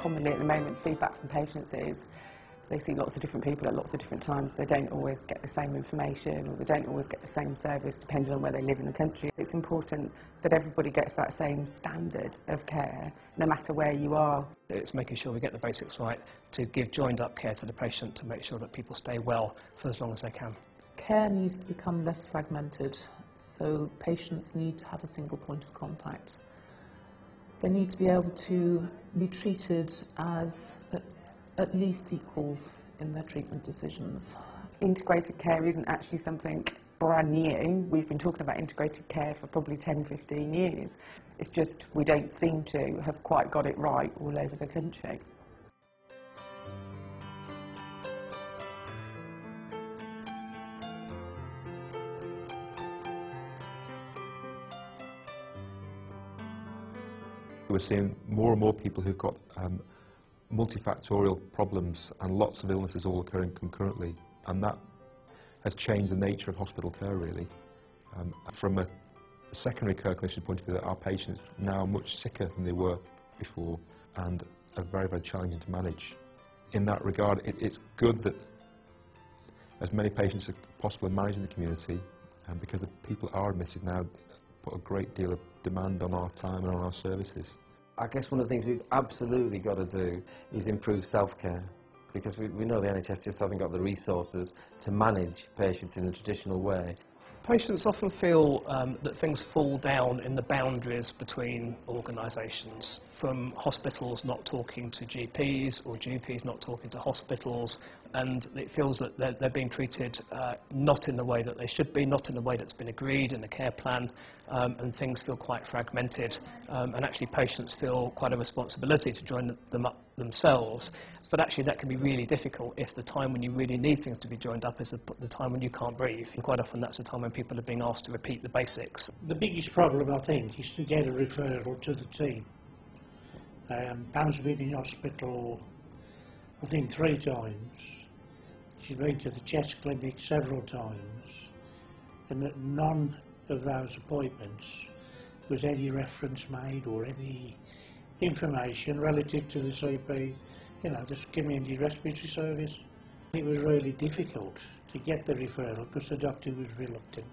commonly at the moment, feedback from patients is they see lots of different people at lots of different times. They don't always get the same information, or they don't always get the same service depending on where they live in the country. It's important that everybody gets that same standard of care, no matter where you are. It's making sure we get the basics right to give joined-up care to the patient, to make sure that people stay well for as long as they can. Care needs to become less fragmented, so patients need to have a single point of contact. They need to be able to be treated as at least equals in their treatment decisions. Integrated care isn't actually something brand new. We've been talking about integrated care for probably 10, 15 years. It's just we don't seem to have quite got it right all over the country. We're seeing more and more people who've got multifactorial problems and lots of illnesses all occurring concurrently, and that has changed the nature of hospital care really. From a secondary care clinician point of view, our patients are now much sicker than they were before and are very, very challenging to manage. In that regard, it's good that as many patients as possible are managed in the community, because the people are admitted now put a great deal of demand on our time and on our services. I guess one of the things we've absolutely got to do is improve self-care, because we know the NHS just hasn't got the resources to manage patients in a traditional way. Patients often feel that things fall down in the boundaries between organisations, from hospitals not talking to GPs or GPs not talking to hospitals, and it feels that they're being treated not in the way that they should be, not in the way that's been agreed in the care plan, and things feel quite fragmented, and actually patients feel quite a responsibility to join them up themselves. But actually that can be really difficult if the time when you really need things to be joined up is the time when you can't breathe. And quite often that's the time when people are being asked to repeat the basics. The biggest problem, I think, is to get a referral to the team. Pam's been in hospital, I think 3 times. She's been to the chest clinic several times, and at none of those appointments was any reference made or any information relative to the CP. You know, this community respiratory service. It was really difficult to get the referral because the doctor was reluctant.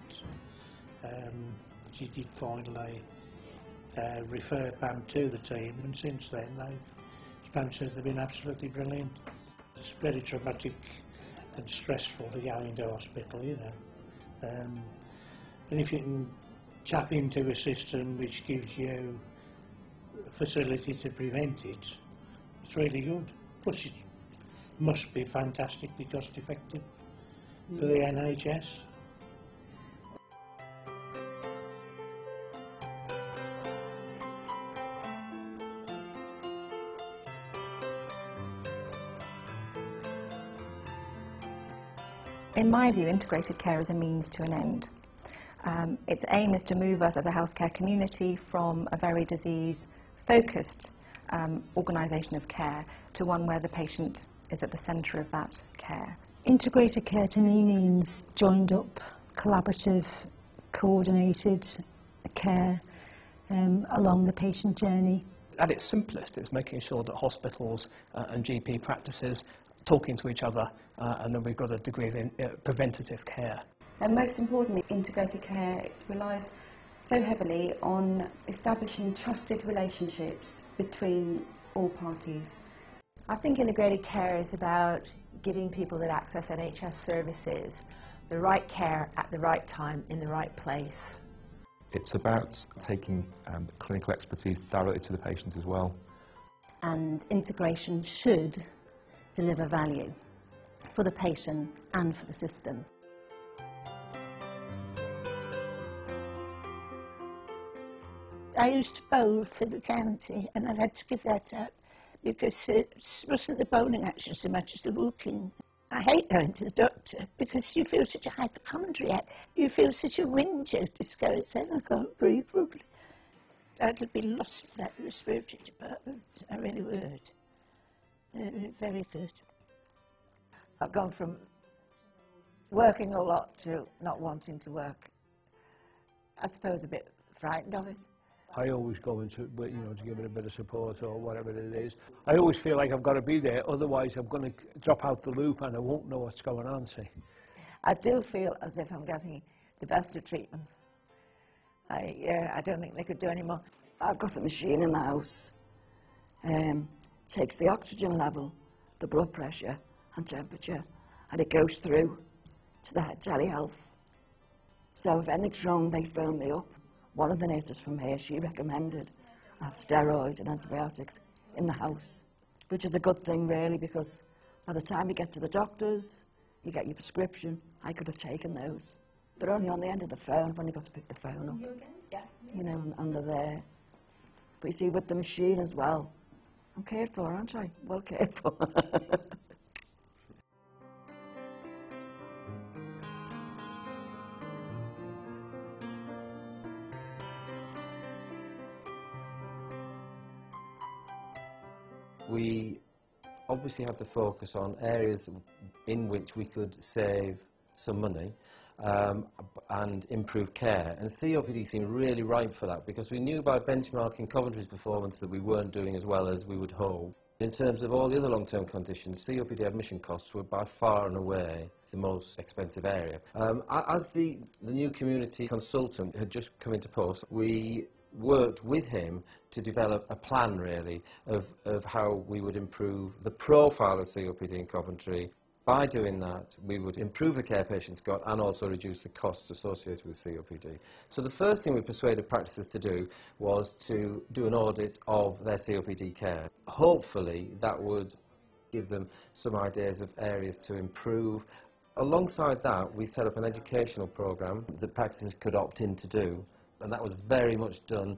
She did finally refer Pam to the team, and since then Pam said they've been absolutely brilliant. It's very traumatic and stressful to go into hospital, you know. And if you can tap into a system which gives you a facility to prevent it, it's really good. But it must be fantastically cost effective for the NHS. In my view, integrated care is a means to an end. Its aim is to move us as a healthcare community from a very disease-focused organisation of care to one where the patient is at the centre of that care. Integrated care to me means joined up, collaborative, coordinated care along the patient journey. At its simplest, it's making sure that hospitals and GP practices talking to each other, and then we've got a degree of preventative care. And most importantly, integrated care relies so heavily on establishing trusted relationships between all parties. I think integrated care is about giving people that access NHS services the right care at the right time in the right place. It's about taking clinical expertise directly to the patient as well. And integration should deliver value for the patient and for the system. I used to bowl for the county, and I've had to give that up because it wasn't the bowling action so much as the walking. I hate going to the doctor because you feel such a hypochondriac. You feel such a whinge just go and say, I can't breathe properly. I'd be lost for that respiratory department. I really would. Very good. I've gone from working a lot to not wanting to work. I suppose a bit frightened of it. I always go into, you know, to give it a bit of support or whatever it is. I always feel like I've got to be there, otherwise I'm going to drop out the loop and I won't know what's going on, see. I do feel as if I'm getting the best of treatment. I don't think they could do any more. I've got a machine in the house. Takes the oxygen level, the blood pressure and temperature, and it goes through to the telehealth. So if anything's wrong, they phone me up. One of the nurses from here, she recommended steroids and antibiotics in the house, which is a good thing really, because by the time you get to the doctors, you get your prescription. I could have taken those. They're only on the end of the phone. I've only got to pick the phone up. You again? Yeah. You know, and they're there. But you see, with the machine as well, I'm cared for, aren't I? Well cared for. We obviously had to focus on areas in which we could save some money and improve care. And COPD seemed really ripe for that, because we knew by benchmarking Coventry's performance that we weren't doing as well as we would hope. In terms of all the other long-term conditions, COPD admission costs were by far and away the most expensive area. As the new community consultant had just come into post, we worked with him to develop a plan really of how we would improve the profile of COPD in Coventry. By doing that, we would improve the care patients got and also reduce the costs associated with COPD. So the first thing we persuaded practices to do was to do an audit of their COPD care. Hopefully that would give them some ideas of areas to improve. Alongside that, we set up an educational programme that practices could opt in to do, and that was very much done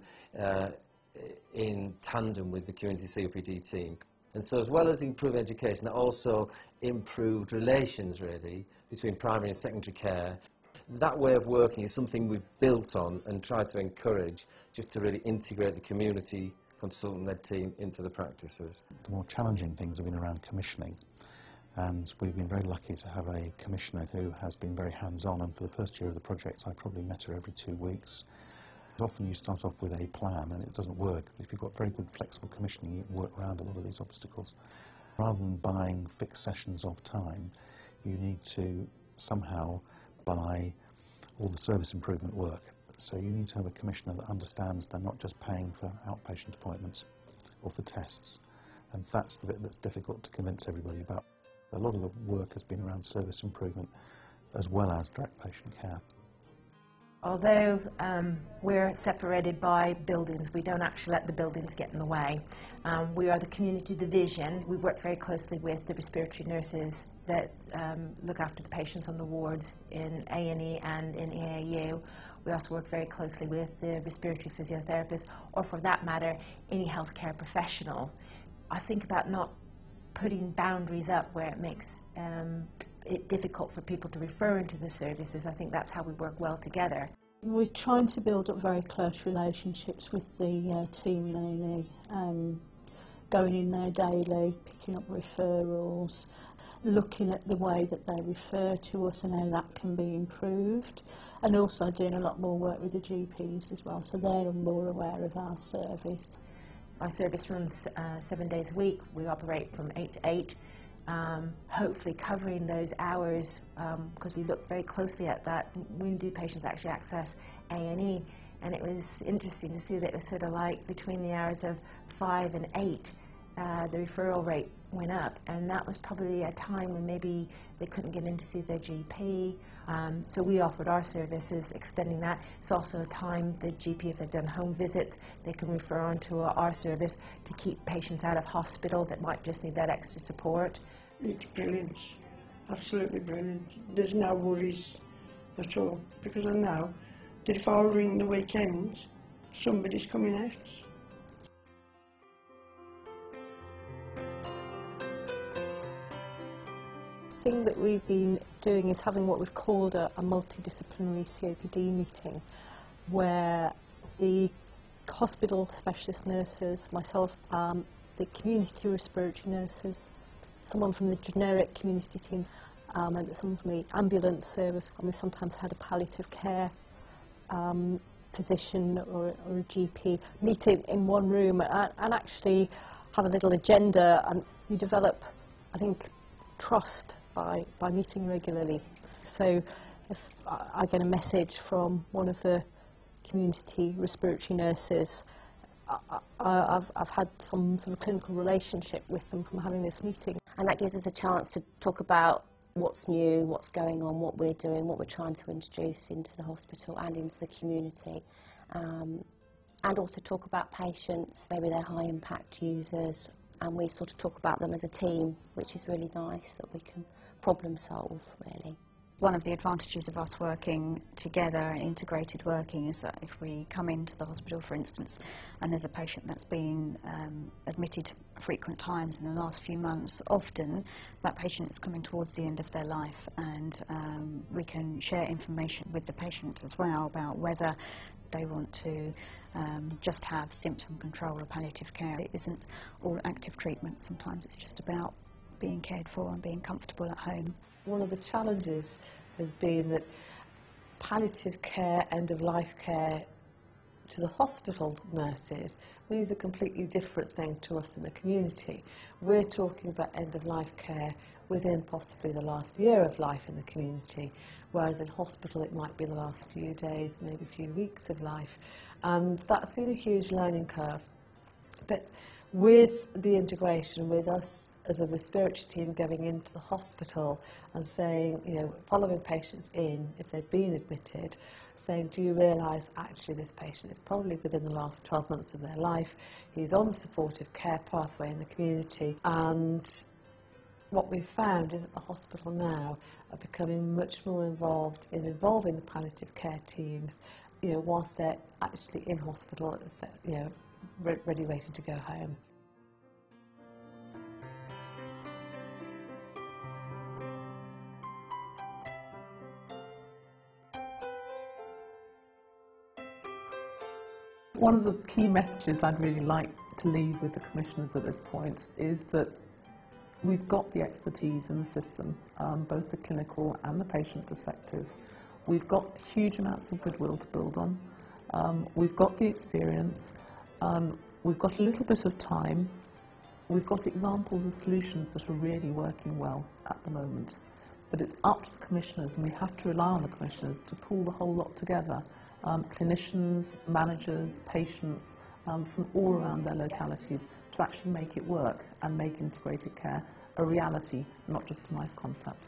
in tandem with the community COPD team. And so as well as improving education, that also improved relations really between primary and secondary care. That way of working is something we've built on and tried to encourage, just to really integrate the community consultant-led team into the practices. The more challenging things have been around commissioning, and we've been very lucky to have a commissioner who has been very hands-on, and for the first year of the project I probably met her every 2 weeks. Often you start off with a plan and it doesn't work. If you've got very good flexible commissioning, you can work around a lot of these obstacles. Rather than buying fixed sessions of time, you need to somehow buy all the service improvement work. So you need to have a commissioner that understands they're not just paying for outpatient appointments or for tests. And that's the bit that's difficult to convince everybody about. A lot of the work has been around service improvement as well as direct patient care. Although we're separated by buildings, we don't actually let the buildings get in the way. We are the community division. We work very closely with the respiratory nurses that look after the patients on the wards in A&E and in EAU. We also work very closely with the respiratory physiotherapist, or for that matter, any healthcare professional. I think about not putting boundaries up where it makes it difficult for people to refer into the services. I think that's how we work well together. We're trying to build up very close relationships with the team in A&E, going in there daily, picking up referrals, looking at the way that they refer to us and how that can be improved, and also doing a lot more work with the GPs as well, so they're more aware of our service. Our service runs 7 days a week. We operate from 8 to 8. Hopefully covering those hours, because we look very closely at that. When do patients actually access A&E? And it was interesting to see that it was sort of like between the hours of 5 and 8, the referral rate went up, and that was probably a time when maybe they couldn't get in to see their GP. So we offered our services, extending that. It's also a time the GP, if they've done home visits, they can refer on to our service to keep patients out of hospital that might just need that extra support. It's brilliant, absolutely brilliant. There's no worries at all, because I know that if I ring the weekend, somebody's coming out. The thing that we've been doing is having what we've called a multidisciplinary COPD meeting, where the hospital specialist nurses, myself, the community respiratory nurses, someone from the generic community team, and someone from the ambulance service, and we sometimes had a palliative care physician or a GP meet in one room and actually have a little agenda, and you develop, I think, trust by meeting regularly. So if I get a message from one of the community respiratory nurses, I've had some sort of clinical relationship with them from having this meeting. And that gives us a chance to talk about what's new, what's going on, what we're doing, what we're trying to introduce into the hospital and into the community. And also talk about patients, maybe they're high impact users, and we sort of talk about them as a team, which is really nice, that we can problem solve, really. One of the advantages of us working together, integrated working, is that if we come into the hospital, for instance, and there's a patient that's been admitted frequent times in the last few months, often that patient is coming towards the end of their life, and we can share information with the patient as well about whether they want to just have symptom control or palliative care. It isn't all active treatment. Sometimes it's just about being cared for and being comfortable at home. One of the challenges has been that palliative care, end-of-life care to the hospital nurses means a completely different thing to us in the community. We're talking about end-of-life care within possibly the last year of life in the community, whereas in hospital it might be the last few days, maybe a few weeks of life. And that's been a huge learning curve. But with the integration, with us as a respiratory team going into the hospital and saying, you know, following patients in, if they've been admitted, saying, do you realise actually this patient is probably within the last 12 months of their life, he's on the supportive care pathway in the community, and what we've found is that the hospital now are becoming much more involved in involving the palliative care teams, you know, whilst they're actually in hospital, you know, ready, waiting to go home. One of the key messages I'd really like to leave with the commissioners at this point is that we've got the expertise in the system, both the clinical and the patient perspective. We've got huge amounts of goodwill to build on. We've got the experience. We've got a little bit of time. We've got examples of solutions that are really working well at the moment. But it's up to the commissioners, and we have to rely on the commissioners to pull the whole lot together. Clinicians, managers, patients from all around their localities to actually make it work and make integrated care a reality, not just a nice concept.